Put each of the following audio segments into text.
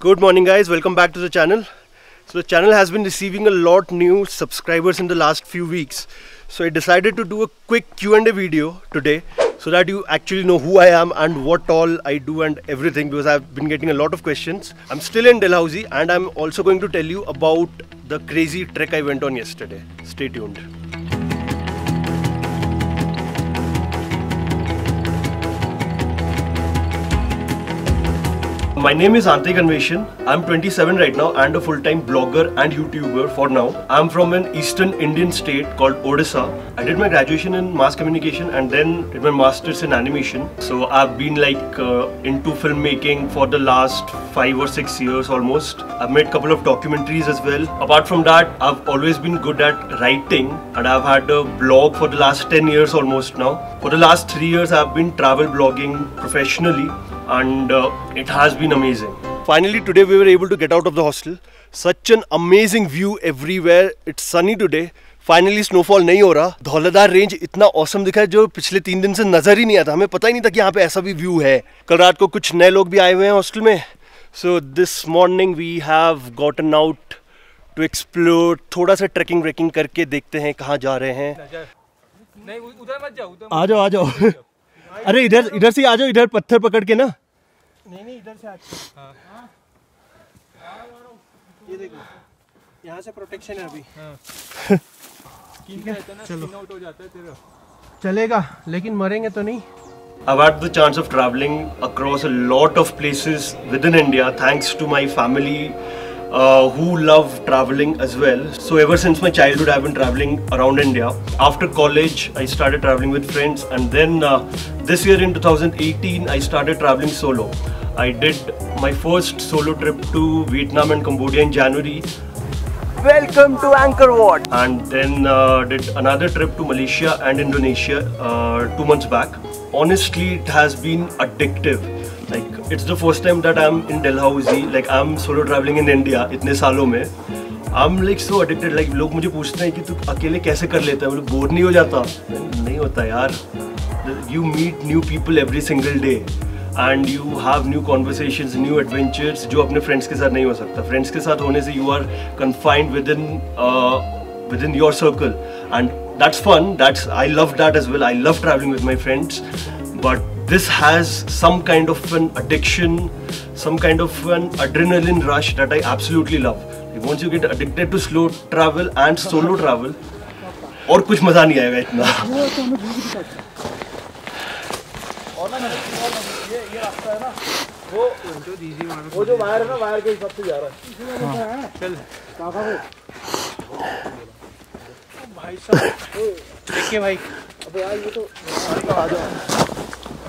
Good morning guys, welcome back to the channel. So the channel has been receiving a lot new subscribers in the last few weeks. So I decided to do a quick Q&A video today so that you actually know who I am and what all I do and everything, because I've been getting a lot of questions. I'm still in Dalhousie and I'm also going to tell you about the crazy trek I went on yesterday. Stay tuned. My name is Antik Anveshan. I'm 27 right now and a full-time blogger and YouTuber for now. I'm from an eastern Indian state called Odisha. I did my graduation in mass communication and then did my masters in animation. So I've been into filmmaking for the last 5 or 6 years almost. I've made a couple of documentaries as well. Apart from that, I've always been good at writing and I've had a blog for the last 10 years almost now. For the last 3 years, I've been travel blogging professionally. And it has been amazing. Finally today we were able to get out of the hostel. Such an amazing view everywhere. It's sunny today. Finally snowfall नहीं हो रहा. Dhauladhar range इतना awesome दिखा है जो पिछले 3 दिन से नजर ही नहीं आता. हमें पता ही नहीं था कि यहाँ पे ऐसा भी व्यू है. कल रात को कुछ नए लोग भी आए हुए हैं हॉस्टल में. So this morning we have gotten out to explore. थोड़ा सा ट्रैकिंग व्रेकिंग करके देखते हैं कहाँ जा रहे हैं. नहीं उधर मत जाओ. आ जाओ आ जाओ. अरे इधर से आ जाओ, इधर पत्थर पकड़ के ना. नहीं इधर से अच्छा. हाँ. ये देखो यहाँ से प्रोटेक्शन है अभी. ठीक है चलो आउट हो जाता है तेरा. चलेगा लेकिन मरेंगे तो नहीं. I've had the chance of traveling across a lot of places within India thanks to my family who love traveling as well. So ever since my childhood I've been traveling around India. After college I started traveling with friends, and then this year in 2018 I started traveling solo. I did my first solo trip to Vietnam and Cambodia in January. Welcome to Angkor Wat. And then did another trip to Malaysia and Indonesia 2 months back. Honestly, it has been addictive. Like, it's the first time that I'm in Dalhousie. Like, I'm solo traveling in India इतने सालों में. I'm like so addicted. Like, लोग मुझे पूछते हैं कि तू अकेले कैसे कर लेता है? मतलब बोर नहीं हो जाता? नहीं होता यार. You meet new people every single day. And you have new conversations, new adventures जो अपने friends के साथ नहीं हो सकता. Friends के साथ होने से you are confined within your circle, and that's fun. I love that as well. I love traveling with my friends, but this has some kind of an addiction, some kind of an adrenaline rush that I absolutely love. Like once you get addicted to slow travel and solo travel, और कुछ मजा नहीं आएगा इतना. ये रास्ता है ना, वो जो वायर है ना, वायर के हिसाब से जा रहा है. चल काका वो भाई साहब देखिए भाई. अबे यार ये तो गाड़ी का आ जाओ.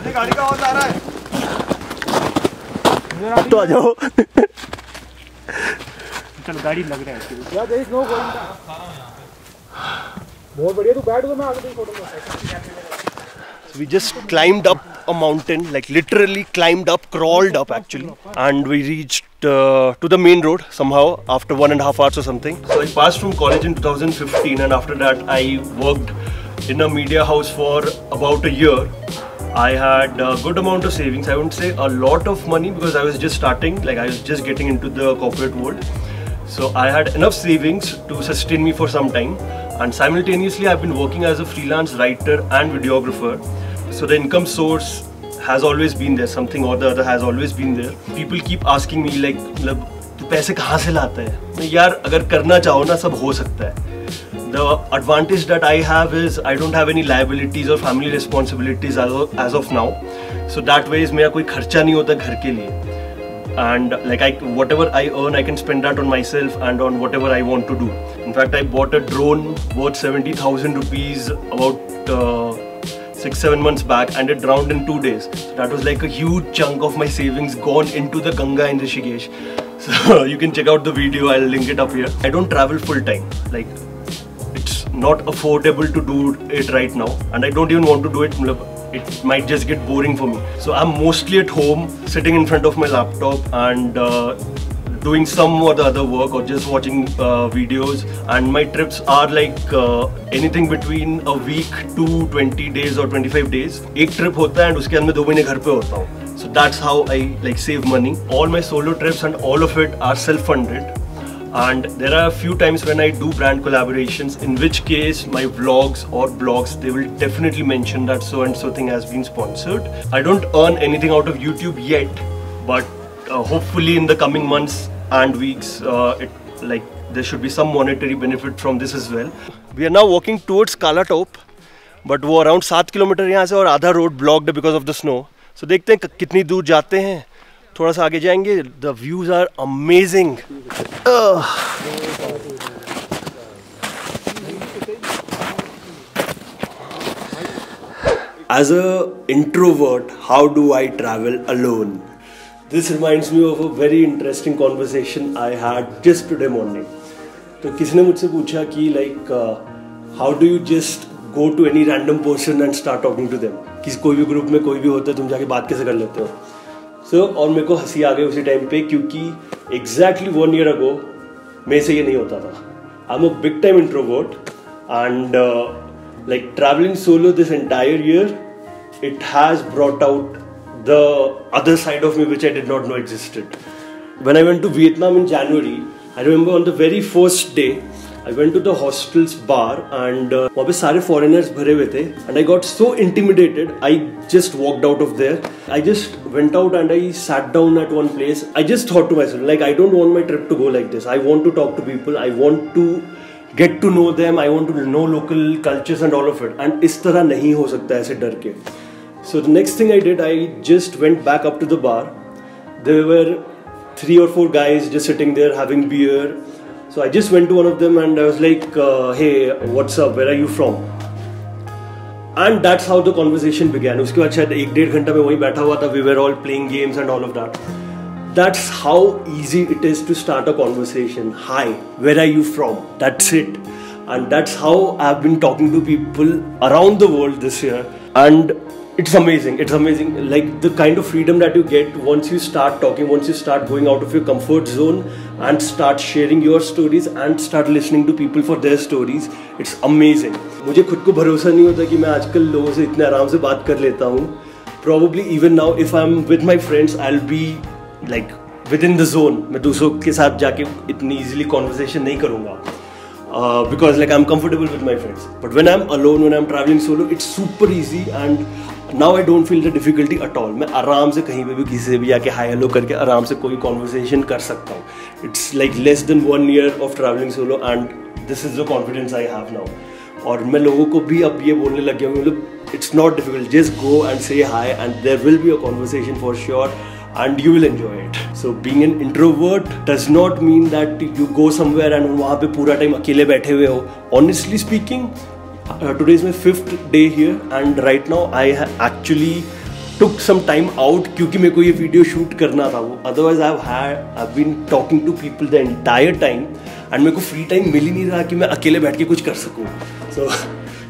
अरे गाड़ी का आवाज आ रहा है. तो आ जाओ. चल गाड़ी लग रहा है यार. देख नो बहुत बढ़िया. तू बैठ. मैं आगे फोटो में. We just climbed up a mountain, like literally climbed up, crawled up actually, and we reached to the main road somehow after 1.5 hours or something. So I passed from college in 2015, and after that I worked in a media house for about a year. I had a good amount of savings. I wouldn't say a lot of money because I was just starting, like I was just getting into the corporate world. So I had enough savings to sustain me for some time, and simultaneously I've been working as a freelance writer and videographer. So the income source has always been there. Something or the other has always been there. People keep asking me like, तू पैसे कहाँ से लाता है? यार अगर करना चाहो ना सब हो सकता है. The advantage that I have is I don't have any liabilities or family responsibilities as of now. So that way is मेरा कोई खर्चा नहीं होता घर के लिए. And like whatever I earn, I can spend that on myself and on whatever I want to do. In fact, I bought a drone worth 70,000 rupees about 6-7 months back, and it drowned in 2 days. So that was like a huge chunk of my savings gone into the Ganga in Rishikesh. So you can check out the video. I'll link it up here. I don't travel full time. Like, it's not affordable to do it right now, and I don't even want to do it. It might just get boring for me. So I'm mostly at home, sitting in front of my laptop and doing some or the other work or just watching videos. And my trips are like anything between a week to 20 days or 25 days. एक trip होता है and उसके अंदर 2 महीने घर पे होता हूँ. So that's how I like save money. All my solo trips and all of it are self-funded. And there are a few times when I do brand collaborations, in which case my vlogs or blogs, they will definitely mention that so and so thing has been sponsored. I don't earn anything out of YouTube yet, but hopefully in the coming months and weeks, there should be some monetary benefit from this as well. We are now walking towards Kala Top, but वो around 7 kilometre यहाँ से और आधा road blocked because of the snow. So देखते हैं कितनी दूर जाते हैं. थोड़ा सा आगे जाएंगे. The views are amazing. As a introvert, how do I travel alone? This reminds me of a very interesting conversation I had just today morning. तो किसी ने मुझसे पूछा कि how do you just go to any random person and start talking to them? किसी कोई भी group में कोई भी होता है, तुम जाके बात कैसे कर लेते हो? So और मेरे को हंसी आ गई उसी टाइम पे, क्योंकि exactly 1 year ago मेरे से ये नहीं होता था. I'm a big time introvert and traveling solo this entire year, it has brought out the other side of me which I did not know existed. When I went to Vietnam in January, I remember on the very first day, I went to the hostel's bar and वहाँ पे सारे foreigners भरे हुए थे and I got so intimidated, I just walked out of there. I just went out and I sat down at one place. I just thought to myself, I don't want my trip to go like this. I want to talk to people. I want to get to know them. I want to know local cultures and all of it. And इस तरह नहीं हो सकता ऐसे डर के. So the next thing I did, I just went back up to the bar. There were 3 or 4 guys just sitting there having beer. So I just went to one of them and I was like, hey, what's up? Where are you from? And that's how the conversation began. उसके बाद शायद 1-1.5 घंटा में वहीं बैठा हुआ था. We were all playing games and all of that. That's how easy it is to start a conversation. Hi, where are you from? That's it. And that's how I've been talking to people around the world this year. And it's amazing. It's amazing. Like the kind of freedom that you get once you start talking, once you start going out of your comfort zone and start sharing your stories and start listening to people for their stories. It's amazing. मुझे खुद को भरोसा नहीं होता कि मैं आजकल लोगों से इतने आराम से बात कर लेता हूँ. Probably even now, if I'm with my friends, I'll be like within the zone. मैं दूसरों के साथ जाके इतनी easily conversation नहीं करूँगा. Because I'm comfortable with my friends. But when I'm alone, when I'm traveling solo, it's super easy and now I don't feel the difficulty at all. मैं आराम से कहीं पे भी किसी से भी जाके hi hello करके आराम से कोई conversation कर सकता हूँ. It's like less than 1 year of traveling solo and this is the confidence I have now. और मैं लोगों को भी अब ये बोलने लग गया हूँ, it's not difficult. Just go and say hi and there will be a conversation for sure. And you will enjoy it. So being an introvert does not mean that you go somewhere and वहाँ पे पूरा time अकेले बैठे हुए हो. Honestly speaking, today is my 5th day here and right now I actually took some time out क्योंकि मेरे को ये वीडियो शूट करना था. Otherwise I've been talking to people the entire time and मेरे को free time मिल ही नहीं रहा कि मैं अकेले बैठ के कुछ कर सकूँ. So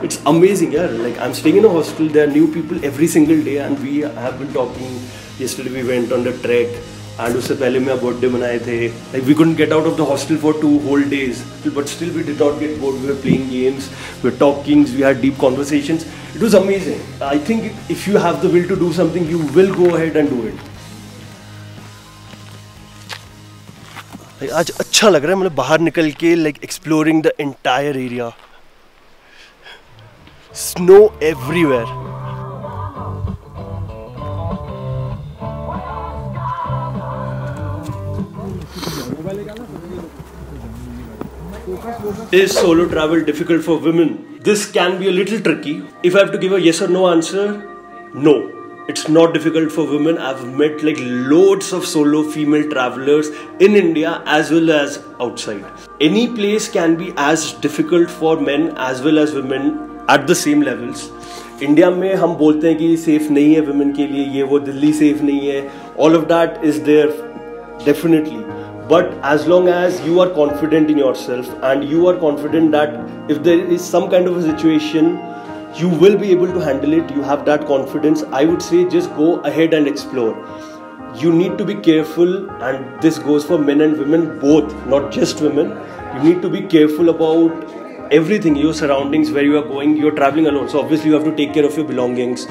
it's amazing, yeah. I'm staying in a hostel. There are new people every single day and we have been talking. Yesterday we went on the trek and उससे पहले मेरा बर्थडे मनाए थे. We couldn't get out of the hostel for 2 whole days, but still we did not get bored. We were playing games, we were talking, we had deep conversations. It was amazing. I think if you have the will to do something, you will go ahead and do it. आज अच्छा लग रहा है, मतलब बाहर निकल के exploring the entire area. Snow everywhere. Is solo travel difficult for women? This can be a little tricky. If I have to give a yes or no answer, no. It's not difficult for women. I've met loads of solo female travelers in India as well as outside. Any place can be as difficult for men as well as women at the same levels. India में हम बोलते हैं कि safe नहीं है women के लिए, ये वो, दिल्ली safe नहीं है. All of that is there definitely. But as long as you are confident in yourself and you are confident that if there is some kind of a situation, you will be able to handle it, you have that confidence, I would say just go ahead and explore. You need to be careful, and this goes for men and women both, not just women. You need to be careful about everything, your surroundings, where you are going. You're traveling alone, so obviously you have to take care of your belongings.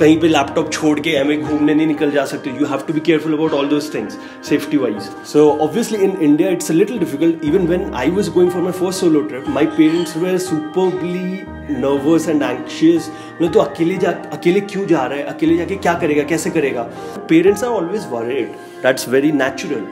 कहीं पे laptop छोड़ के हमें घूमने नहीं निकल जा सकते. You have to be careful about all those things, safety wise. So obviously in India it's a little difficult. Even when I was going for my first solo trip, my parents were superbly nervous and anxious. मतलब तो अकेले क्यों जा रहा है, अकेले जाके क्या करेगा, कैसे करेगा. Parents are always worried. That's very natural.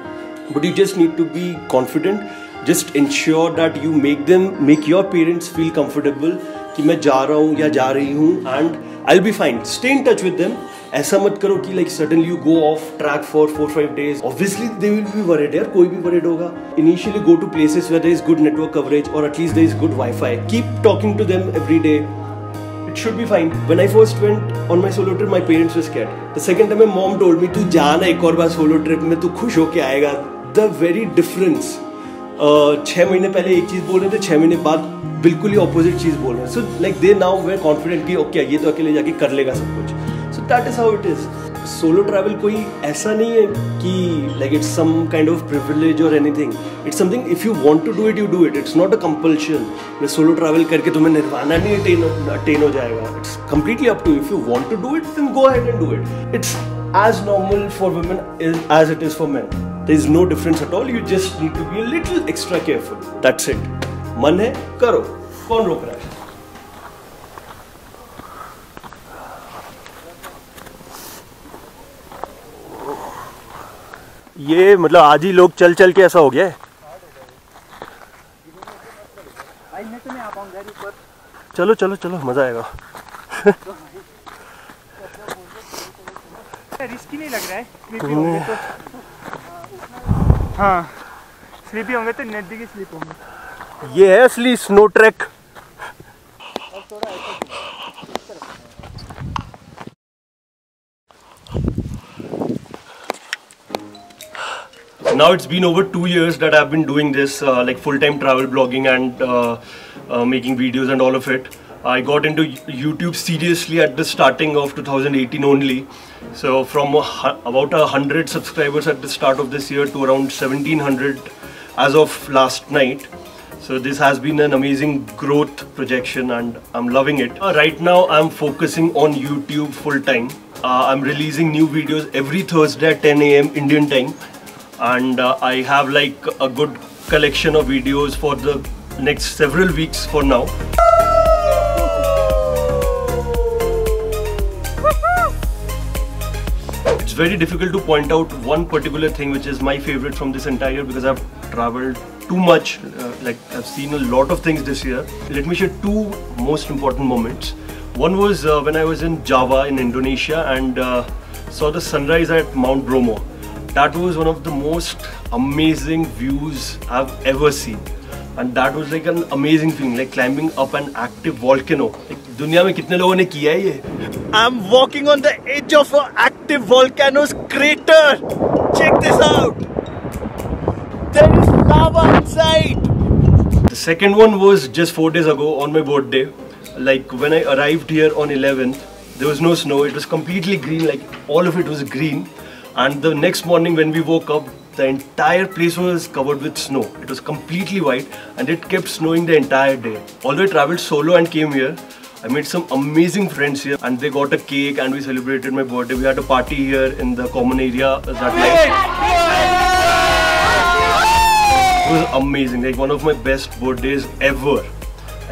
But you just need to be confident. Just ensure that you make your parents feel comfortable कि मैं जा रहा हूँ या जा रही हूँ, and I'll be fine. Stay in touch with them. ऐसा मत करो कि like suddenly you go off track for 4-5 days. Obviously they will be worried. यार कोई भी worried होगा. Initially go to places where there is good network coverage or at least there is good Wi-Fi. Keep talking to them every day. It should be fine. When I first went on my solo trip, my parents were scared. The second time my mom told me, तू जाना एक और बार solo trip में, तू खुश होके आएगा. The very difference. 6 महीने पहले एक चीज बोल रहे थे, 6 महीने बाद बिल्कुल ही ऑपोजिट चीज बोल रहे हैं. So like they now were confident कि ओके ये तो अकेले जाके कर लेगा सब कुछ. So that is how it is. Solo travel कोई ऐसा नहीं है कि like it's some kind of privilege और anything. It's something if you want to do it, you do it. It's not a compulsion. मैं सोलो ट्रैवल करके तुम्हें निर्वाणा नहीं अटेन हो जाएगा. It's completely up to you. If you want to do it then go ahead and do it. It's as normal for women as it is for men. There is no difference at all. You just need to be a little extra careful. That's it. मन है करो, कौन रोक रहा है. ये मतलब आज ही लोग चल चल के ऐसा हो गया है. चलो चलो चलो मजा आएगा. रिस्की नहीं लग रहा है. स्लीपी होंगे तो हाँ, स्लीपी होंगे तो नज़दीकी स्लीप होंगे. ये है असली snow track. Now it's been over 2 years that I've been doing this like full-time travel blogging and making videos and all of it. I got into YouTube seriously at the starting of 2018 only. So from about 100 subscribers at the start of this year to around 1700 as of last night. So this has been an amazing growth projection and I'm loving it. Right now I'm focusing on YouTube full time. I'm releasing new videos every Thursday at 10 AM Indian time. And I have like a good collection of videos for the next several weeks for now. It's very difficult to point out one particular thing which is my favorite from this entire, because I've traveled too much, like I've seen a lot of things this year. Let me share 2 most important moments. One was when I was in Java in Indonesia and saw the sunrise at Mount Bromo. That was one of the most amazing views I've ever seen. And that was like an amazing feeling, like climbing up an active volcano. Like, दुनिया में कितने लोगों ने किया है ये? I'm walking on the edge of an active volcano's crater. Check this out. There is lava inside. The second one was just 4 days ago on my birthday. Like when I arrived here on 11th, there was no snow. It was completely green, like all of it was green. And the next morning when we woke up, the entire place was covered with snow. It was completely white and it kept snowing the entire day. Although I traveled solo and came here, I made some amazing friends here and they got a cake and we celebrated my birthday. We had a party here in the common area that night. It was amazing, like one of my best birthdays ever.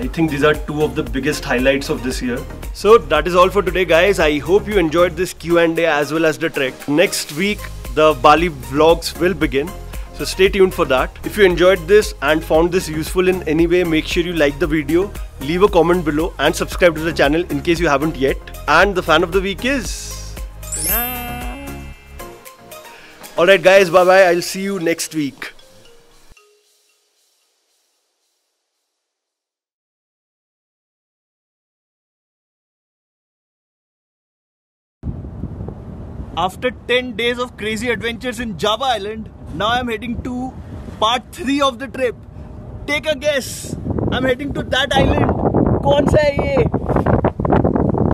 I think these are 2 of the biggest highlights of this year. So that is all for today guys. I hope you enjoyed this Q&A as well as the trek. Next week the Bali vlogs will begin. So stay tuned for that. If you enjoyed this and found this useful in any way, make sure you like the video, leave a comment below and subscribe to the channel in case you haven't yet. And the fan of the week is... Alright guys, bye bye. I'll see you next week. After 10 days of crazy adventures in Java Island, now I'm heading to part 3 of the trip. Take a guess. I'm heading to that island. कौन सा है ये?